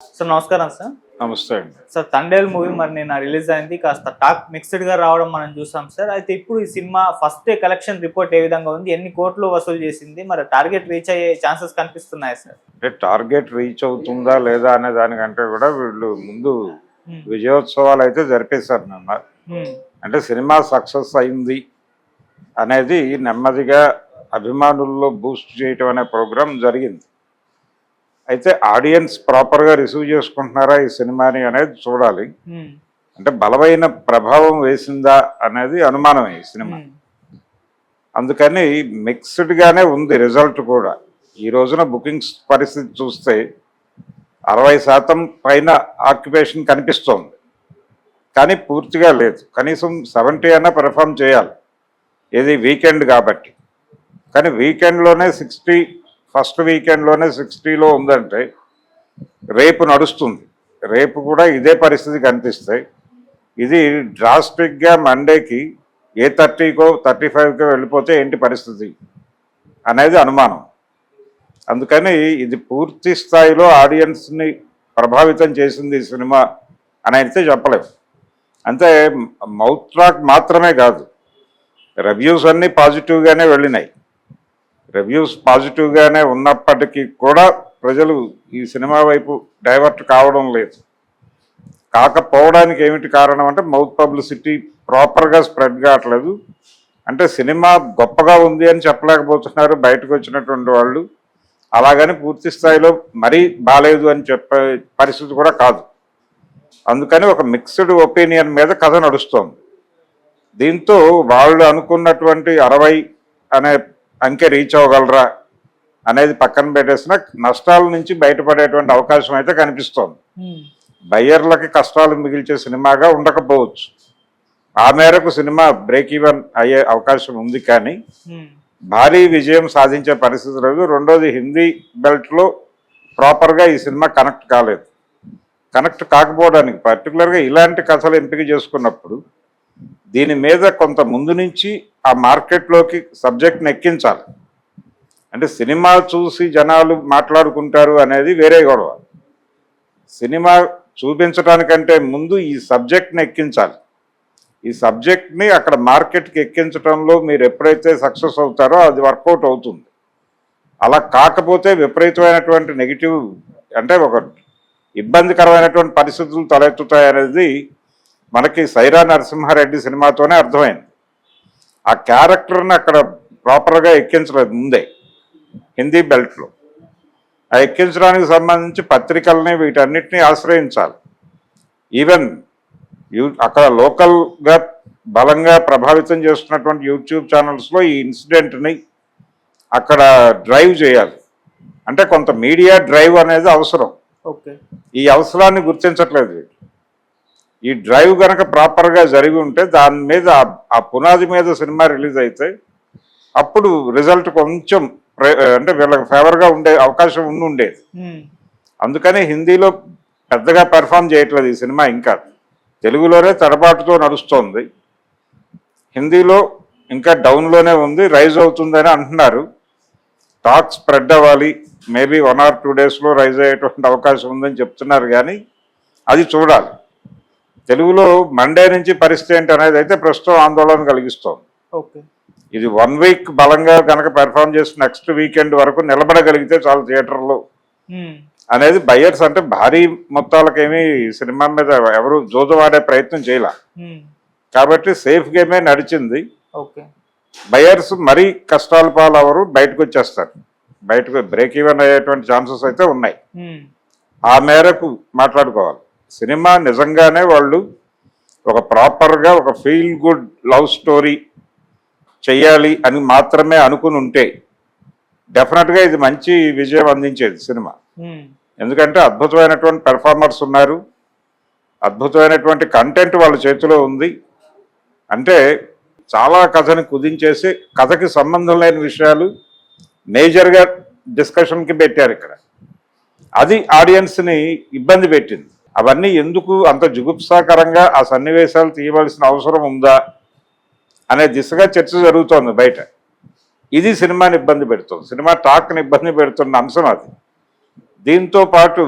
Sir నమస్కారం sir. నమస్తే అండి. సార్ 'తండేల్' మూవీ మరి నిన్న రిలీజ్ అయింది. కాస్త టాక్ మిక్స్డ్‌గా రావడం మనం చూసాం సార్. అయితే ఇప్పుడు ఈ cinema first day collection report ఏ విధంగా ఉంది? ఎన్ని కోట్లు వసూలు చేసింది? మరి టార్గెట్ రీచ్ అయ్యే ఛాన్సెస్ కనిపిస్తున్నాయా సార్? అంటే టార్గెట్ రీచ్ అవుతుందా లేదా అనే దానికంటే కూడా వీళ్ళు ముందు హ్మ్. విజయోత్సవాలు అయితే జరిపేశారు నిన్న. హ్మ్. అంటే సినిమా సక్సెస్ అయింది అనేది నెమ్మదిగా అభిమానుల్లో బూస్ట్ చేయటం అనే ప్రోగ్రాం జరిగింది. అయితే ఆడియన్స్ ప్రాపర్గా రిసీవ్ చేసుకుంటున్నారా ఈ సినిమాని అనేది చూడాలి. హ్మ్. అంటే బలమైన ప్రభావం వేసిందా అనేది అనుమానమే ఈ సినిమా. హ్మ్. అందుకని మిక్స్డ్గానే ఉంది రిజల్ట్ కూడా. ఈ రోజున బుకింగ్స్ పరిస్థితి చూస్తే 60% పైన ఆక్యుపేషన్ కనిపిస్తోంది, కానీ పూర్తిగా లేదు. కనీసం 70 అన్నా పెర్ఫామ్ చేయాలి, ఇది వీకెండ్ కాబట్టి. కానీ వీకెండ్లోనే 60, ఫస్ట్ వీకెండ్లోనే 60లో ఉందంటే రేపు నడుస్తుంది. రేపు కూడా ఇదే పరిస్థితి కనిపిస్తాయి. ఇది డ్రాస్టిక్గా మండేకి ఏ 30కో 35కో వెళ్ళిపోతే ఏంటి పరిస్థితి అనేది అనుమానం. అందుకని ఇది పూర్తి స్థాయిలో ఆడియన్స్ని ప్రభావితం చేసింది ఈ సినిమా అని అయితే చెప్పలేము. అంటే మౌత్ టాక్ మాత్రమే కాదు, రివ్యూస్ అన్నీ పాజిటివ్గానే వెళ్ళినాయి. రివ్యూస్ పాజిటివ్గానే ఉన్నప్పటికీ కూడా ప్రజలు ఈ సినిమా వైపు డైవర్ట్ కావడం లేదు. కాకపోవడానికి ఏమిటి కారణం అంటే మౌత్ పబ్లిసిటీ ప్రాపర్గా స్ప్రెడ్ కావట్లేదు. అంటే సినిమా గొప్పగా ఉంది అని చెప్పలేకపోతున్నారు బయటకు వచ్చినటువంటి వాళ్ళు. అలాగని పూర్తి స్థాయిలో మరీ బాగాలేదు అని చెప్పే పరిస్థితి కూడా కాదు. అందుకని ఒక మిక్స్డ్ ఒపీనియన్ మీద కథ నడుస్తోంది. దీంతో వాళ్ళు అనుకున్నటువంటి 60 అనే అంకె రీచ్ అవ్వగలరా అనేది పక్కన పెట్టేసిన నష్టాల నుంచి బయటపడేటువంటి అవకాశం అయితే కనిపిస్తోంది. బయ్యర్లకి కష్టాలు మిగిల్చే సినిమాగా ఉండకపోవచ్చు, ఆ మేరకు సినిమా బ్రేక్ ఈవెన్ అయ్యే అవకాశం ఉంది. కానీ భారీ విజయం సాధించే పరిస్థితి లేదు. రెండోది, హిందీ బెల్ట్లో ప్రాపర్గా ఈ సినిమా కనెక్ట్ కాలేదు. కనెక్ట్ కాకపోవడానికి పర్టికులర్గా ఇలాంటి కథలు ఎంపిక చేసుకున్నప్పుడు దీని మీద కొంత ముందు నుంచి ఆ మార్కెట్లోకి సబ్జెక్ట్ని ఎక్కించాలి. అంటే సినిమా చూసి జనాలు మాట్లాడుకుంటారు అనేది వేరే గొడవ. సినిమా చూపించడానికంటే ముందు ఈ సబ్జెక్ట్ని ఎక్కించాలి. ఈ సబ్జెక్ట్ని అక్కడ మార్కెట్కి ఎక్కించడంలో మీరు ఎప్పుడైతే సక్సెస్ అవుతారో అది వర్కౌట్ అవుతుంది. అలా కాకపోతే విపరీతమైనటువంటి నెగిటివ్, అంటే ఒక ఇబ్బందికరమైనటువంటి పరిస్థితులు తలెత్తుతాయనేది మనకి సైరా నరసింహారెడ్డి సినిమాతోనే అర్థమైంది. ఆ క్యారెక్టర్ని అక్కడ ప్రాపర్గా ఎక్కించలేదు ముందే హిందీ బెల్ట్లో. ఆ ఎక్కించడానికి సంబంధించి పత్రికల్ని వీటన్నిటిని ఆశ్రయించాలి. ఈవెన్ అక్కడ లోకల్గా బలంగా ప్రభావితం చేస్తున్నటువంటి యూట్యూబ్ ఛానల్స్లో ఈ ఇన్సిడెంట్ని అక్కడ డ్రైవ్ చేయాలి. అంటే కొంత మీడియా డ్రైవ్ అనేది అవసరం. ఈ అవసరాన్ని గుర్తించట్లేదు. ఈ డ్రైవ్ కనుక ప్రాపర్గా జరిగి ఉంటే దాని మీద ఆ పునాది మీద సినిమా రిలీజ్ అయితే అప్పుడు రిజల్ట్ కొంచెం అంటే వీళ్ళకి ఫేవర్గా ఉండే అవకాశం ఉండేది. అందుకని హిందీలో పెద్దగా పెర్ఫామ్ చేయట్లేదు ఈ సినిమా. ఇంకా తెలుగులోనే తడబాటుతో నడుస్తోంది, హిందీలో ఇంకా డౌన్లోనే ఉంది. రైజ్ అవుతుందని అంటున్నారు. టాక్ స్ప్రెడ్ అవ్వాలి, మేబీ 1 or 2 డేస్లో రైజ్ అయ్యేటువంటి అవకాశం ఉందని చెప్తున్నారు. కానీ అది చూడాలి. తెలుగులో మండే నుంచి పరిస్థితి ఏంటి అనేది అయితే ప్రస్తుతం ఆందోళన కలిగిస్తోంది. ఇది 1 వీక్ బలంగా కనుక పెర్ఫామ్ చేసి నెక్స్ట్ వీకెండ్ వరకు నిలబడగలిగితే చాలు థియేటర్లో అనేది. బయ్యర్స్ అంటే భారీ మొత్తాలకేమీ సినిమా మీద ఎవరు జోదవాడే ప్రయత్నం చేయాల, కాబట్టి సేఫ్ గేమే నడిచింది. బయ్యర్స్ మరీ కష్టాల పాలు ఎవరు బయటకు వచ్చేస్తారు, బయటకు బ్రేక్ ఈవెన్ అయ్యేటువంటి ఛాన్సెస్ అయితే ఉన్నాయి. ఆ మేరకు మాట్లాడుకోవాలి. సినిమా నిజంగానే వాళ్ళు ఒక ప్రాపర్గా ఒక ఫీల్ గుడ్ లవ్ స్టోరీ చెయ్యాలి అని మాత్రమే అనుకుని ఉంటే డెఫినెట్గా ఇది మంచి విజయం అందించేది సినిమా. ఎందుకంటే అద్భుతమైనటువంటి పెర్ఫార్మర్స్ ఉన్నారు, అద్భుతమైనటువంటి కంటెంట్ వాళ్ళ చేతిలో ఉంది. అంటే చాలా కథని కుదించేసి కథకి సంబంధం లేని విషయాలు మేజర్గా డిస్కషన్కి పెట్టారు ఇక్కడ. అది ఆడియన్స్ని ఇబ్బంది పెట్టింది. అవన్నీ ఎందుకు అంత జుగుప్సాకరంగా ఆ సన్నివేశాలు తీయవలసిన అవసరం ఉందా అనే దిశగా చర్చ జరుగుతోంది బయట. ఇది సినిమాని ఇబ్బంది పెడుతుంది, సినిమా టాక్ని ఇబ్బంది పెడుతున్న అంశం అది. దీంతో పాటు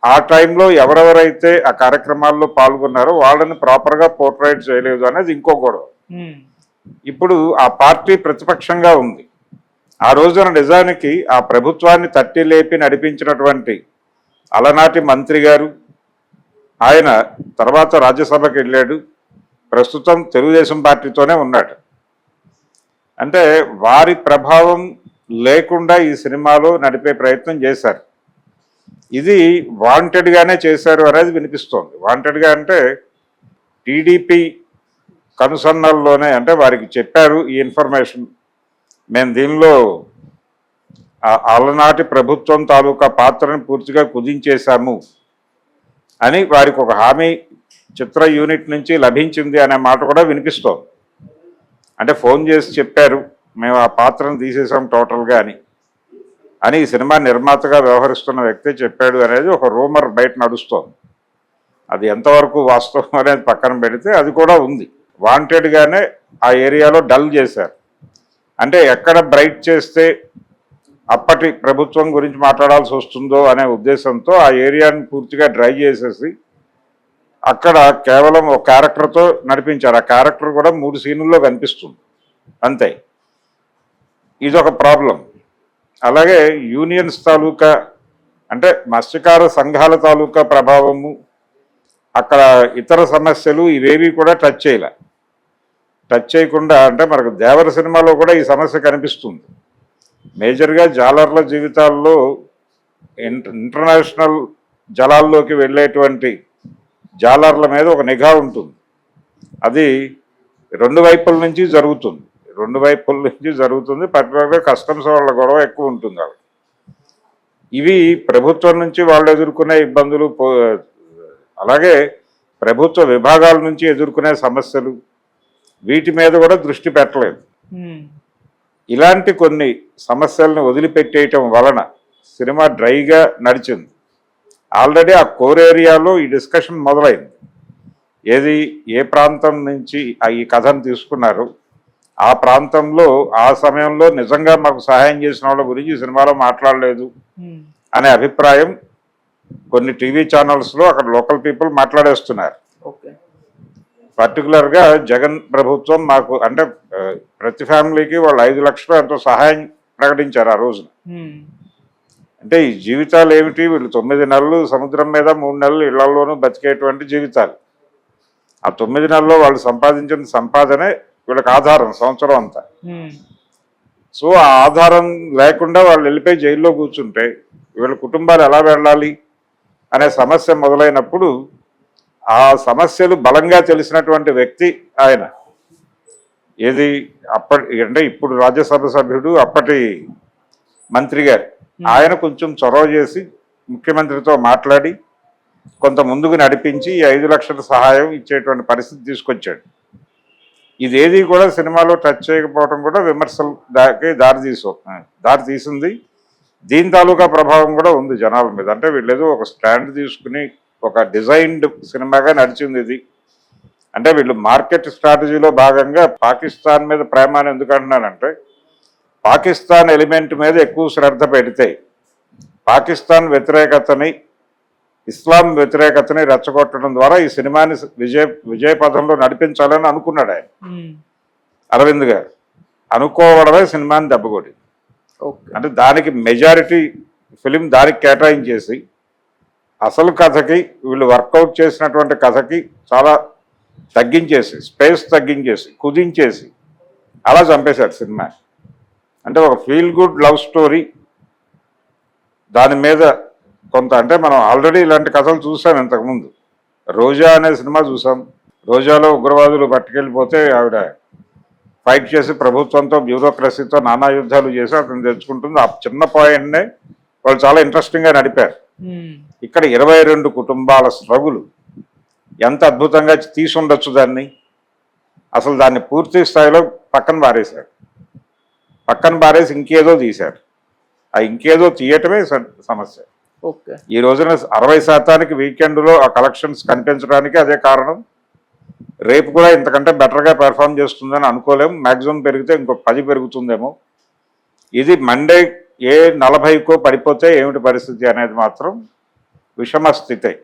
ఆ టైంలో ఎవరెవరైతే ఆ కార్యక్రమాల్లో పాల్గొన్నారో వాళ్ళని ప్రాపర్గా పోర్ట్రైట్ చేయలేదు అనేది ఇంకో గొడవ. ఇప్పుడు ఆ పార్టీ ప్రతిపక్షంగా ఉంది. ఆ రోజున నిజానికి ఆ ప్రభుత్వాన్ని తట్టి లేపి నడిపించినటువంటి అలనాటి మంత్రి గారు, ఆయన తర్వాత రాజ్యసభకి వెళ్ళాడు, ప్రస్తుతం తెలుగుదేశం పార్టీతోనే ఉన్నాడు. అంటే వారి ప్రభావం లేకుండా ఈ సినిమాలో నడిపే ప్రయత్నం చేశారు. ఇది వాంటెడ్గానే చేశారు అనేది వినిపిస్తోంది. వాంటెడ్గా అంటే టీడీపీ కనుసన్నల్లోనే, అంటే వారికి చెప్పారు ఈ ఇన్ఫర్మేషన్, మేము దీనిలో అలనాటి ప్రభుత్వం తాలూకా పాత్రను పూర్తిగా కుదించేశాము అని వారికి ఒక హామీ చిత్ర యూనిట్ నుంచి లభించింది అనే మాట కూడా వినిపిస్తోంది. అంటే ఫోన్ చేసి చెప్పారు, మేము ఆ పాత్రను తీసేసాం టోటల్గా అని ఈ సినిమా నిర్మాతగా వ్యవహరిస్తున్న వ్యక్తి చెప్పాడు అనేది ఒక రూమర్ బయట నడుస్తోంది. అది ఎంతవరకు వాస్తవం అనేది పక్కన పెడితే అది కూడా ఉంది. వాంటెడ్గానే ఆ ఏరియాలో డల్ చేశారు. అంటే ఎక్కడ బ్రైట్ చేస్తే అప్పటి ప్రభుత్వం గురించి మాట్లాడాల్సి వస్తుందో అనే ఉద్దేశంతో ఆ ఏరియాని పూర్తిగా డ్రై చేసేసి అక్కడ కేవలం ఒక క్యారెక్టర్తో నడిపించారు. ఆ క్యారెక్టర్ కూడా 3 సీన్లలో కనిపిస్తుంది అంతే. ఇదొక ప్రాబ్లం. అలాగే యూనియన్స్ తాలూకా, అంటే మత్స్యకార సంఘాల తాలూకా ప్రభావము, అక్కడ ఇతర సమస్యలు ఇవేవి కూడా టచ్ చేయకుండా, అంటే మనకు దేవర సినిమాలో కూడా ఈ సమస్య కనిపిస్తుంది. మేజర్గా జాలర్ల జీవితాల్లో ఇంటర్నేషనల్ జలాల్లోకి వెళ్ళేటువంటి జాలర్ల మీద ఒక నిఘా ఉంటుంది. అది 2 వైపుల నుంచి జరుగుతుంది. పర్టికులర్గా కస్టమ్స్ వాళ్ళ గొడవ ఎక్కువ ఉంటుంది. ఇవి ప్రభుత్వం నుంచి వాళ్ళు ఎదుర్కొనే ఇబ్బందులు, అలాగే ప్రభుత్వ విభాగాల నుంచి ఎదుర్కొనే సమస్యలు, వీటి మీద కూడా దృష్టి పెట్టలేదు. ఇలాంటి కొన్ని సమస్యలను వదిలిపెట్టేయటం వలన సినిమా డ్రైగా నడిచింది. ఆల్రెడీ ఆ కోర్ ఏరియాలో ఈ డిస్కషన్ మొదలైంది. ఏ ప్రాంతం నుంచి ఈ కథను తీసుకున్నారు, ఆ ప్రాంతంలో ఆ సమయంలో నిజంగా మాకు సహాయం చేసిన వాళ్ళ గురించి ఈ సినిమాలో మాట్లాడలేదు అనే అభిప్రాయం కొన్ని టీవీ ఛానల్స్లో అక్కడ లోకల్ పీపుల్ మాట్లాడేస్తున్నారు. పర్టికులర్గా జగన్ ప్రభుత్వం మాకు, అంటే ప్రతి ఫ్యామిలీకి వాళ్ళు 5 లక్షలు ఎంతో సహాయం ప్రకటించారు ఆ రోజున. అంటే ఈ జీవితాలు ఏమిటి, వీళ్ళు 9 నెలలు సముద్రం మీద 3 నెలలు ఇళ్లలోనూ బతికేటువంటి జీవితాలు. ఆ 9 నెలల్లో వాళ్ళు సంపాదించిన సంపాదనే వీళ్ళకి ఆధారం సంవత్సరం అంతా. సో ఆ ఆధారం లేకుండా వాళ్ళు వెళ్ళిపోయి జైల్లో కూర్చుంటే వీళ్ళ కుటుంబాలు ఎలా వెళ్ళాలి అనే సమస్య మొదలైనప్పుడు ఆ సమస్యలు బలంగా తెలిసినటువంటి వ్యక్తి ఆయన. అంటే ఇప్పుడు రాజ్యసభ సభ్యుడు, అప్పటి మంత్రి గారు, ఆయన కొంచెం చొరవ చేసి ముఖ్యమంత్రితో మాట్లాడి కొంత ముందుకు నడిపించి 5 లక్షల సహాయం ఇచ్చేటువంటి పరిస్థితి తీసుకొచ్చాడు. ఇదేది కూడా సినిమాలో టచ్ చేయకపోవడం కూడా విమర్శలు దారి తీసింది. దీని తాలూకా ప్రభావం కూడా ఉంది జనాల మీద. అంటే వీళ్ళేదో ఒక స్టాండ్ తీసుకుని ఒక డిజైన్డ్ సినిమాగా నడిచింది ఇది. అంటే వీళ్ళు మార్కెట్ స్ట్రాటజీలో భాగంగా పాకిస్తాన్ మీద ప్రేమ అని ఎందుకు అంటున్నానంటే, పాకిస్తాన్ ఎలిమెంట్ మీద ఎక్కువ శ్రద్ధ పెడితే పాకిస్తాన్ వ్యతిరేకతని, ఇస్లాం వ్యతిరేకతని రెచ్చగొట్టడం ద్వారా ఈ సినిమాని విజయ పథంలో నడిపించాలని అనుకున్నాడు ఆయన, అరవింద్ గారు. అనుకోవడమే సినిమాని దెబ్బకొట్టింది. అంటే దానికి మెజారిటీ ఫిలిం దానికి కేటాయించేసి అసలు కథకి, వీళ్ళు వర్కౌట్ చేసినటువంటి కథకి చాలా స్పేస్ తగ్గించేసి కుదించేసి అలా చంపేశారు సినిమా. అంటే ఒక ఫీల్ గుడ్ లవ్ స్టోరీ, దాని మీద కొంత, అంటే మనం ఆల్రెడీ ఇలాంటి కథలు చూసాం ఇంతకుముందు. రోజా అనే సినిమా చూసాం. రోజాలో ఉగ్రవాదులు పట్టుకెళ్ళిపోతే ఆవిడ ఫైట్ చేసి ప్రభుత్వంతో, బ్యూరోక్రసీతో నానా యుద్ధాలు చేసి అతను తెచ్చుకుంటుంది. ఆ చిన్న పాయింట్నే వాళ్ళు చాలా ఇంట్రెస్టింగ్గా నడిపారు. ఇక్కడ 22 కుటుంబాల స్ట్రగులు ఎంత అద్భుతంగా తీసుండొచ్చు దాన్ని. అసలు దాన్ని పూర్తి స్థాయిలో పక్కన పారేసి ఇంకేదో తీశారు. ఆ ఇంకేదో తీయటమే సమస్య. ఈ రోజున 60% వీకెండ్లో ఆ కలెక్షన్స్ కనిపించడానికి అదే కారణం. రేపు కూడా ఇంతకంటే బెటర్గా పెర్ఫామ్ చేస్తుందని అనుకోలేము. మ్యాక్సిమం పెరిగితే ఇంకో 10 పెరుగుతుందేమో. ఇది మండే 40కో పడిపోతే ఏమిటి పరిస్థితి అనేది మాత్రం విషమ స్థితి.